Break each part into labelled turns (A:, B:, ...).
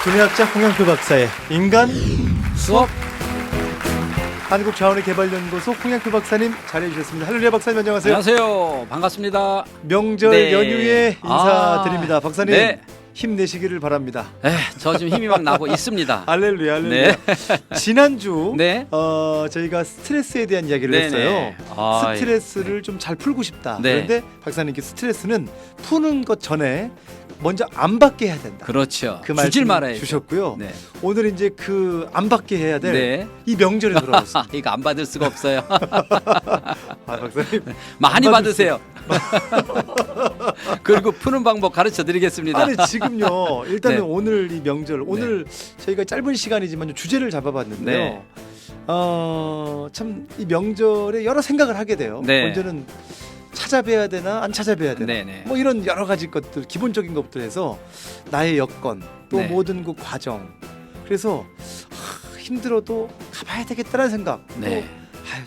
A: 분해학자 홍영표 박사의 인간
B: 수업.
A: 한국자원의개발연구소 홍영표 박사님 자리해주셨습니다. 할렐루야 박사님 안녕하세요.
B: 안녕하세요. 반갑습니다.
A: 명절
B: 네.
A: 연휴에 인사드립니다. 박사님
B: 네.
A: 힘내시기를 바랍니다.
B: 저 지금 힘이 막 나고 있습니다.
A: 할렐루야 할렐루야.
B: 네.
A: 지난주
B: 네.
A: 저희가 스트레스에 대한 이야기를
B: 네네.
A: 했어요. 스트레스를 좀 잘 풀고 싶다.
B: 네.
A: 그런데 박사님께 스트레스는 푸는 것 전에 먼저 안 받게 해야 된다.
B: 그렇죠.
A: 그
B: 주질
A: 말씀
B: 말아야죠.
A: 주셨고요.
B: 네.
A: 오늘 이제 그 안 받게 해야 될 이
B: 네.
A: 명절에 돌아왔습니다.
B: 이거 안 받을 수가 없어요.
A: 박사님
B: 많이
A: 안
B: 받으세요. 그리고 푸는 방법 가르쳐 드리겠습니다.
A: 아니 지금요 일단은
B: 네.
A: 오늘 이 명절 오늘 저희가 짧은 시간이지만 주제를 잡아봤는데요.
B: 네.
A: 참 이 명절에 여러 생각을 하게 돼요.
B: 네.
A: 먼저는 찾아뵈야 되나 안 찾아뵈야 되나
B: 네네.
A: 뭐 이런 여러 가지 것들 기본적인 것들에서 나의 여건 또
B: 네.
A: 모든 그 과정 그래서 힘들어도 가봐야 되겠다라는 생각
B: 네.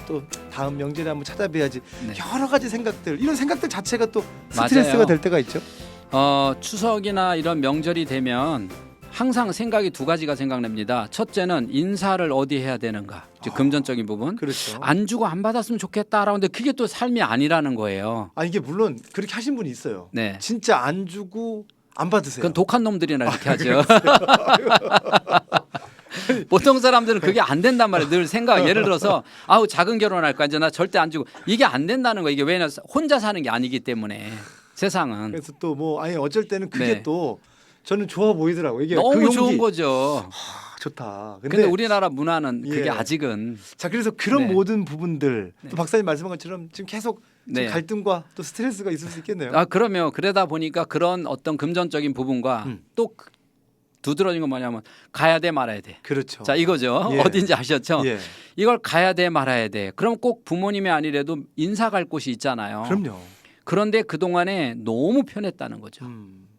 A: 또 다음 명절에 한번 찾아뵈야지
B: 네.
A: 여러 가지 생각들 이런 생각들 자체가 또 스트레스가
B: 맞아요.
A: 될 때가 있죠.
B: 추석이나 이런 명절이 되면 항상 생각이 두 가지가 생각납니다. 첫째는 인사를 어디 해야 되는가, 즉 금전적인 부분.
A: 그렇죠.
B: 안 주고 안 받았으면 좋겠다라는데 그게 또 삶이 아니라는 거예요.
A: 이게 물론 그렇게 하신 분이 있어요.
B: 네.
A: 진짜 안 주고 안 받으세요.
B: 그건 독한 놈들이나 이렇게 하죠. 보통 사람들은 그게 안 된단 말이에요. 늘 생각. 예를 들어서 아우 작은 결혼할까 이제 나 절대 안 주고 이게 안 된다는 거. 이게 왜냐 혼자 사는 게 아니기 때문에 세상은
A: 그래서 또 뭐 어쩔 때는 그게
B: 네.
A: 또 저는 좋아 보이더라고요. 이게
B: 너무
A: 그 용기.
B: 좋은 거죠.
A: 좋다.
B: 근데 우리나라 문화는 그게
A: 예.
B: 아직은
A: 자 그래서 그런
B: 네.
A: 모든 부분들
B: 네.
A: 또 박사님 말씀한 것처럼 지금 계속 지금
B: 네.
A: 갈등과 또 스트레스가 있을 수 있겠네요.
B: 그러면 그러다 보니까 그런 어떤 금전적인 부분과 또 두드러진 건 뭐냐면 가야 돼 말아야 돼.
A: 그렇죠.
B: 자 이거죠.
A: 예.
B: 어딘지 아셨죠?
A: 예.
B: 이걸 가야 돼 말아야 돼. 그럼 꼭 부모님이 아니래도 인사 갈 곳이 있잖아요.
A: 그럼요.
B: 그런데 그동안에 너무 편했다는 거죠.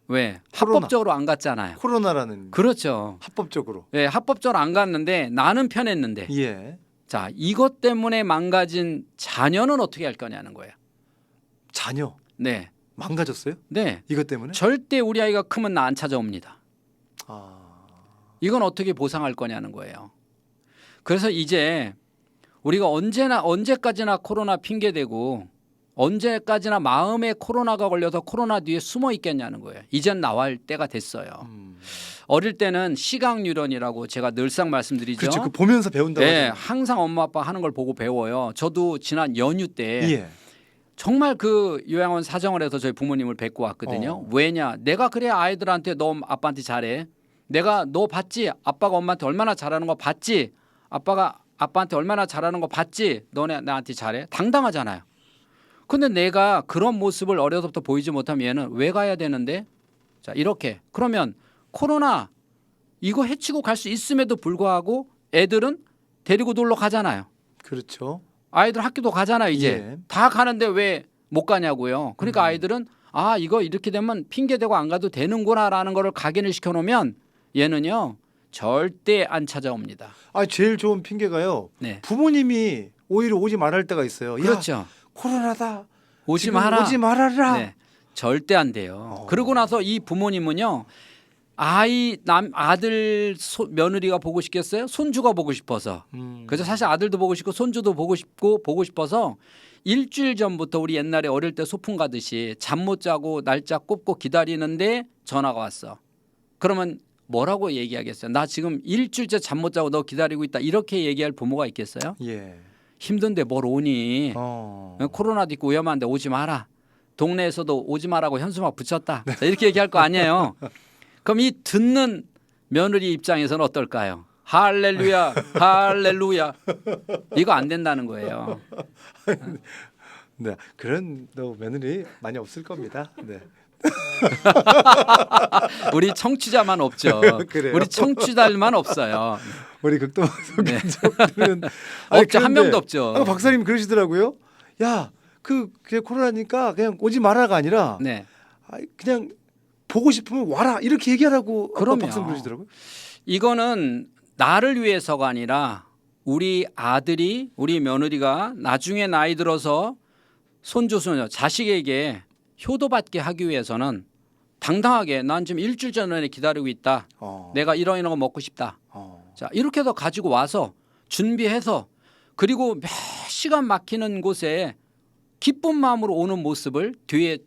B: 왜?
A: 코로나.
B: 합법적으로 안 갔잖아요.
A: 코로나라는
B: 그렇죠.
A: 합법적으로.
B: 예, 합법적으로 안 갔는데 나는 편했는데.
A: 예.
B: 자, 이것 때문에 망가진 자녀는 어떻게 할 거냐는 거예요.
A: 자녀
B: 네.
A: 망가졌어요?
B: 네.
A: 이것 때문에?
B: 절대 우리 아이가 크면 나 안 찾아옵니다.
A: 아.
B: 이건 어떻게 보상할 거냐는 거예요. 그래서 이제 우리가 언제까지나 코로나 핑계 대고 언제까지나 마음에 코로나가 걸려서 코로나 뒤에 숨어 있겠냐는 거예요. 이젠 나갈 때가 됐어요. 어릴 때는 시각유런이라고 제가 늘상 말씀드리죠.
A: 그렇죠. 그 보면서 배운다고.
B: 네,
A: 하잖아요.
B: 항상 엄마 아빠 하는 걸 보고 배워요. 저도 지난 연휴 때
A: 예.
B: 정말 그 요양원 사정을 해서 저희 부모님을 뵙고 왔거든요. 왜냐? 내가 그래야 아이들한테 너 아빠한테 잘해. 내가 너 봤지? 아빠가 엄마한테 얼마나 잘하는 거 봤지? 아빠가 아빠한테 얼마나 잘하는 거 봤지? 너네 나한테 잘해. 당당하잖아요. 근데 내가 그런 모습을 어려서부터 보이지 못하면 얘는 왜 가야 되는데? 자, 이렇게. 그러면 코로나 이거 해치고 갈 수 있음에도 불구하고 애들은 데리고 놀러 가잖아요.
A: 그렇죠.
B: 아이들 학교도 가잖아요. 이제
A: 예.
B: 다 가는데 왜 못 가냐고요. 그러니까 아이들은 이거 이렇게 되면 핑계대고 안 가도 되는구나라는 거를 각인을 시켜놓으면 얘는요 절대 안 찾아옵니다.
A: 제일 좋은 핑계가요.
B: 네.
A: 부모님이 오히려 오지 말할 때가 있어요.
B: 그렇죠.
A: 야, 코로나다.
B: 오지
A: 지금
B: 마라.
A: 오지 말아라.
B: 네. 절대 안 돼요. 그러고 나서 이 부모님은요 아들 며느리가 보고 싶겠어요? 손주가 보고 싶어서. 그래서 사실 아들도 보고 싶고 손주도 보고 싶어서 일주일 전부터 우리 옛날에 어릴 때 소풍 가듯이 잠 못 자고 날짜 꼽고 기다리는데 전화가 왔어. 그러면 뭐라고 얘기하겠어요? 나 지금 일주일째 잠 못 자고 너 기다리고 있다. 이렇게 얘기할 부모가 있겠어요?
A: 예.
B: 힘든데 뭘 오니? 코로나도 있고 위험한데 오지 마라. 동네에서도 오지 마라고 현수막 붙였다. 자, 이렇게 얘기할 거 아니에요. 그럼 이 듣는 며느리 입장에서는 어떨까요? 할렐루야, 할렐루야. 이거 안 된다는 거예요.
A: 네, 그런 며느리 많이 없을 겁니다. 네.
B: 우리 청취자만 없죠.
A: 그래요?
B: 우리 청취자들만 없어요.
A: 우리 극동방송
B: 네.
A: 가족들은
B: 없죠. 한 명도 없죠.
A: 박사님 그러시더라고요. 야, 그냥 코로나니까 그냥 오지 마라가 아니라
B: 네.
A: 그냥 보고 싶으면 와라 이렇게 얘기하라고.
B: 그럼요.
A: 박사님 그러시더라고요.
B: 이거는 나를 위해서가 아니라 우리 아들이 우리 며느리가 나중에 나이 들어서 손주 손녀 자식에게 효도받게 하기 위해서는 당당하게 난 지금 일주일 전에 기다리고 있다. 내가 이런 거 먹고 싶다. 자, 이렇게 해서 가지고 와서 준비해서 그리고 몇 시간 막히는 곳에 기쁜 마음으로 오는 모습을 뒤에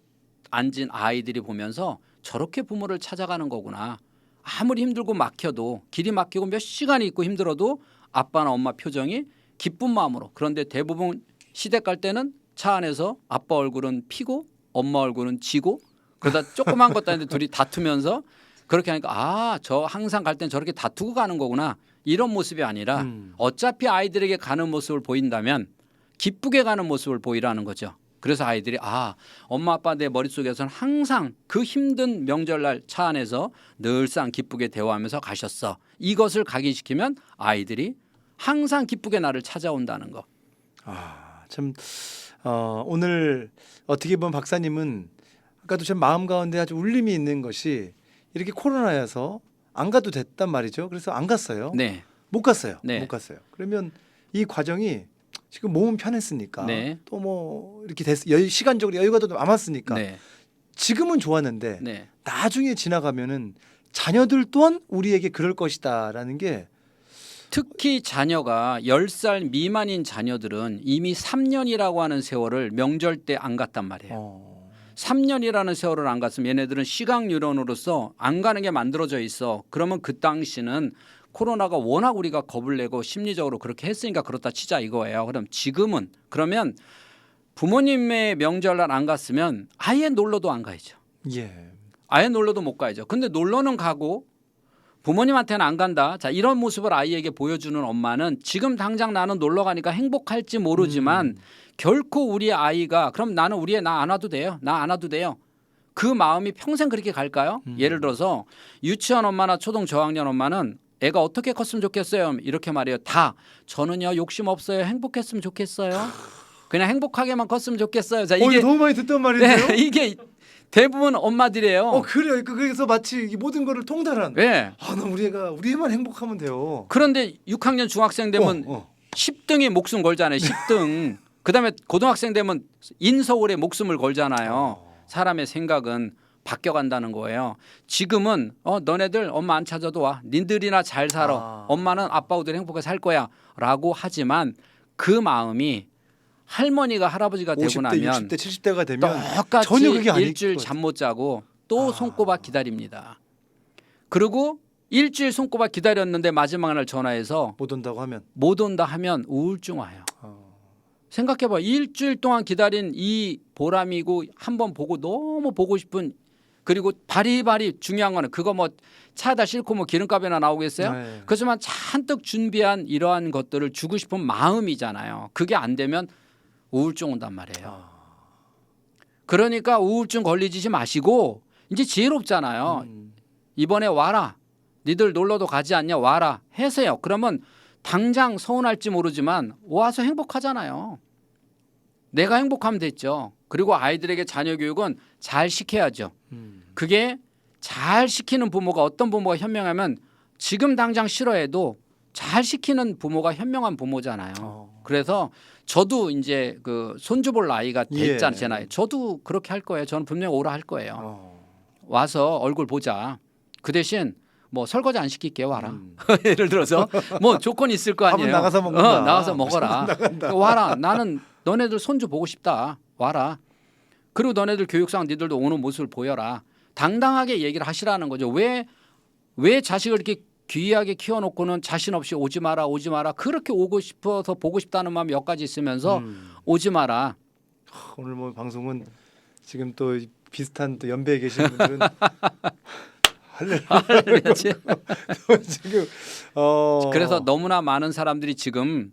B: 앉은 아이들이 보면서 저렇게 부모를 찾아가는 거구나. 아무리 힘들고 막혀도 길이 막히고 몇 시간이 있고 힘들어도 아빠나 엄마 표정이 기쁜 마음으로. 그런데 대부분 시댁 갈 때는 차 안에서 아빠 얼굴은 피고 엄마 얼굴은 지고 그러다 조그만 것도 아닌데 둘이 다투면서 그렇게 하니까 아, 저 항상 갈 땐 저렇게 다투고 가는 거구나. 이런 모습이 아니라 어차피 아이들에게 가는 모습을 보인다면 기쁘게 가는 모습을 보이라는 거죠. 그래서 아이들이 아, 엄마 아빠 내 머릿속에서는 항상 그 힘든 명절날 차 안에서 늘상 기쁘게 대화하면서 가셨어. 이것을 각인시키면 아이들이 항상 기쁘게 나를 찾아온다는 거.
A: 참 오늘 어떻게 보면 박사님은 아까도 제 마음 가운데 아주 울림이 있는 것이 이렇게 코로나여서 안 가도 됐단 말이죠. 그래서 안 갔어요.
B: 네.
A: 못 갔어요.
B: 네.
A: 못 갔어요. 그러면 이 과정이 지금 몸은 편했으니까
B: 네.
A: 또 뭐 이렇게 시간적으로 여유가 더 남았으니까
B: 네.
A: 지금은 좋았는데
B: 네.
A: 나중에 지나가면은 자녀들 또한 우리에게 그럴 것이다라는 게
B: 특히 자녀가 10살 미만인 자녀들은 이미 3년이라고 하는 세월을 명절 때 안 갔단 말이에요. 3년이라는 세월을 안 갔으면 얘네들은 시각유론으로서 안 가는 게 만들어져 있어. 그러면 그 당시는 코로나가 워낙 우리가 겁을 내고 심리적으로 그렇게 했으니까 그렇다 치자 이거예요. 그럼 지금은 그러면 부모님의 명절날 안 갔으면 아예 놀러도 안 가야죠.
A: 예.
B: 아예 놀러도 못 가야죠. 근데 놀러는 가고 부모님한테는 안 간다. 자, 이런 모습을 아이에게 보여주는 엄마는 지금 당장 나는 놀러 가니까 행복할지 모르지만 결코 우리 아이가 그럼 나는 우리 애 나 안 와도 돼요. 나 안 와도 돼요. 그 마음이 평생 그렇게 갈까요? 예를 들어서 유치원 엄마나 초등 저학년 엄마는 애가 어떻게 컸으면 좋겠어요? 이렇게 말해요. 다 저는요 욕심 없어요. 행복했으면 좋겠어요. 그냥 행복하게만 컸으면 좋겠어요. 자, 이게
A: 너무 많이 듣던 말인데요.
B: 네, 이게 대부분 엄마들이에요.
A: 그래요. 그래서 마치 이 모든 거를 통달한.
B: 네.
A: 나 우리 애만 행복하면 돼요.
B: 그런데 6학년 중학생 되면 10등이 목숨 걸잖아요. 10등. 그다음에 고등학생 되면 인서울에 목숨을 걸잖아요. 사람의 생각은 바뀌어간다는 거예요. 지금은 너네들 엄마 안 찾아도 와. 니들이나 잘 살아. 엄마는 아빠하고들 행복하게 살 거야. 라고 하지만 그 마음이 할머니가 할아버지가 되고
A: 50대,
B: 나면
A: 60대, 70대가 되면
B: 똑같이
A: 전혀 그게 아닐
B: 일주일
A: 것
B: 잠 못 자고 또 손꼽아 기다립니다. 그리고 일주일 손꼽아 기다렸는데 마지막 날 전화해서
A: 못 온다고 하면
B: 못 온다 하면 우울증 와요. 생각해봐. 일주일 동안 기다린 이 보람이고 한번 보고 너무 보고 싶은 그리고 바리바리 중요한 거는 그거 뭐 차에다 싣고 뭐 기름값이나 나오겠어요?
A: 네.
B: 그렇지만 잔뜩 준비한 이러한 것들을 주고 싶은 마음이잖아요. 그게 안 되면 우울증 온단 말이에요. 그러니까 우울증 걸리지 마시고 이제 지혜롭잖아요. 이번에 와라. 니들 놀러도 가지 않냐 와라 해세요. 그러면 당장 서운할지 모르지만 와서 행복하잖아요. 내가 행복하면 됐죠. 그리고 아이들에게 자녀 교육은 잘 시켜야죠. 그게 잘 시키는 부모가 어떤 부모가 현명하면 지금 당장 싫어해도 잘 시키는 부모가 현명한 부모잖아요. 그래서 저도 이제 그 손주 볼 나이가 됐잖아요. 제 나이. 저도 그렇게 할 거예요. 저는 분명히 오라 할 거예요. 와서 얼굴 보자. 그 대신 뭐 설거지 안 시킬게 와라. 예를 들어서 뭐 조건이 있을 거 아니에요.
A: 나가서 먹는다.
B: 나가서 먹어라. 와라. 나는 너네들 손주 보고 싶다. 와라. 그리고 너네들 교육상 니들도 오는 모습을 보여라. 당당하게 얘기를 하시라는 거죠. 왜 자식을 이렇게 귀하게 키워놓고는 자신 없이 오지 마라 오지 마라. 그렇게 오고 싶어서 보고 싶다는 마음이 몇 가지 있으면서 오지 마라.
A: 오늘 뭐 방송은 지금 또 비슷한 또 연배에 계신 분들은
B: 그렇지.
A: 지금
B: 그래서 너무나 많은 사람들이 지금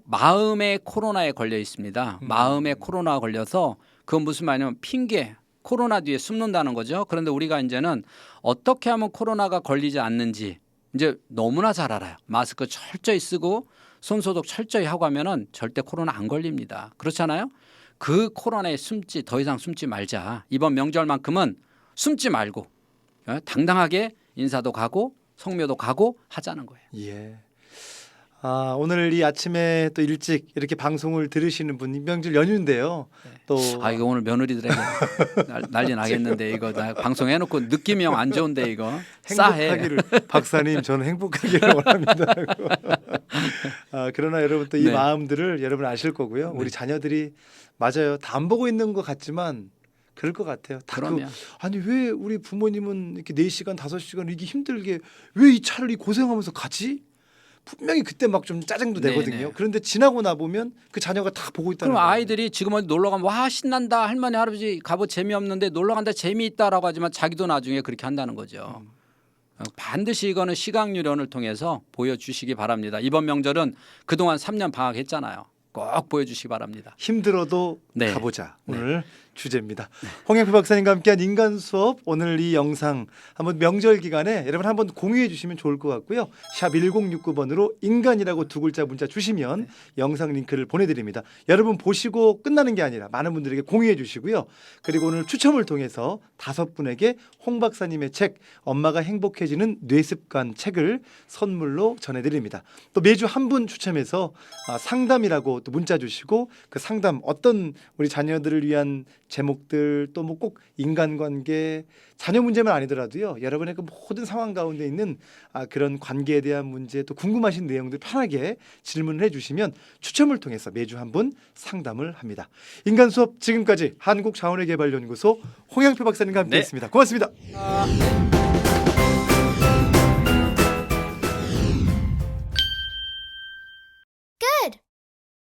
B: 마음의 코로나에 걸려 있습니다. 마음의 코로나가 걸려서 그건 무슨 말이냐면 핑계 코로나 뒤에 숨는다는 거죠. 그런데 우리가 이제는 어떻게 하면 코로나가 걸리지 않는지 이제 너무나 잘 알아요. 마스크 철저히 쓰고 손소독 철저히 하고 하면은 절대 코로나 안 걸립니다. 그렇잖아요. 그 코로나에 숨지 더 이상 숨지 말자. 이번 명절만큼은 숨지 말고 당당하게 인사도 가고 성묘도 가고 하자는 거예요.
A: 예. 오늘 이 아침에 또 일찍 이렇게 방송을 들으시는 분 명절 연휴인데요. 또
B: 이거 오늘 며느리들에게 난리 나겠는데 이거 나 방송해놓고 느낌이 영 안 좋은데 이거 싸해.
A: 행복하기를 박사님 저는 행복하기를 원합니다. 그러나 여러분 또 이
B: 네.
A: 마음들을 여러분 아실 거고요. 우리 자녀들이 맞아요. 다 안 보고 있는 것 같지만 그럴 것 같아요.
B: 그러면
A: 아니 왜 우리 부모님은 이렇게 4시간 5시간 이게 힘들게 왜 이 차를 이 고생하면서 가지? 분명히 그때 막 좀 짜증도
B: 네네.
A: 내거든요. 그런데 지나고 나 보면 그 자녀가 다 보고 있다는
B: 그럼
A: 거예요.
B: 아이들이 지금 어디 놀러 가면 와 신난다 할머니 할아버지 가보 재미없는데 놀러 간다 재미있다라고 하지만 자기도 나중에 그렇게 한다는 거죠. 반드시 이거는 시각유련을 통해서 보여주시기 바랍니다. 이번 명절은 그동안 3년 방학했잖아요. 꼭 보여주시기 바랍니다.
A: 힘들어도
B: 네.
A: 가보자. 오늘 주제입니다. 홍영표 박사님과 함께한 인간 수업 오늘 이 영상 한번 명절 기간에 여러분 한번 공유해 주시면 좋을 것 같고요. 샵 1069번으로 인간이라고 2글자 문자 주시면 영상 링크를 보내드립니다. 여러분 보시고 끝나는 게 아니라 많은 분들에게 공유해 주시고요. 그리고 오늘 추첨을 통해서 5분에게 홍 박사님의 책 엄마가 행복해지는 뇌습관 책을 선물로 전해드립니다. 또 매주 한 분 추첨해서 상담이라고 또 문자 주시고 그 상담 어떤 우리 자녀들을 위한 제목들 또 뭐 꼭 인간관계 자녀 문제만 아니더라도요 여러분의 그 모든 상황 가운데 있는 그런 관계에 대한 문제 또 궁금하신 내용들 편하게 질문을 해주시면 추첨을 통해서 매주 한 분 상담을 합니다. 인간 수업 지금까지 한국자원외개발연구소 홍영표 박사님과 함께했습니다. 고맙습니다.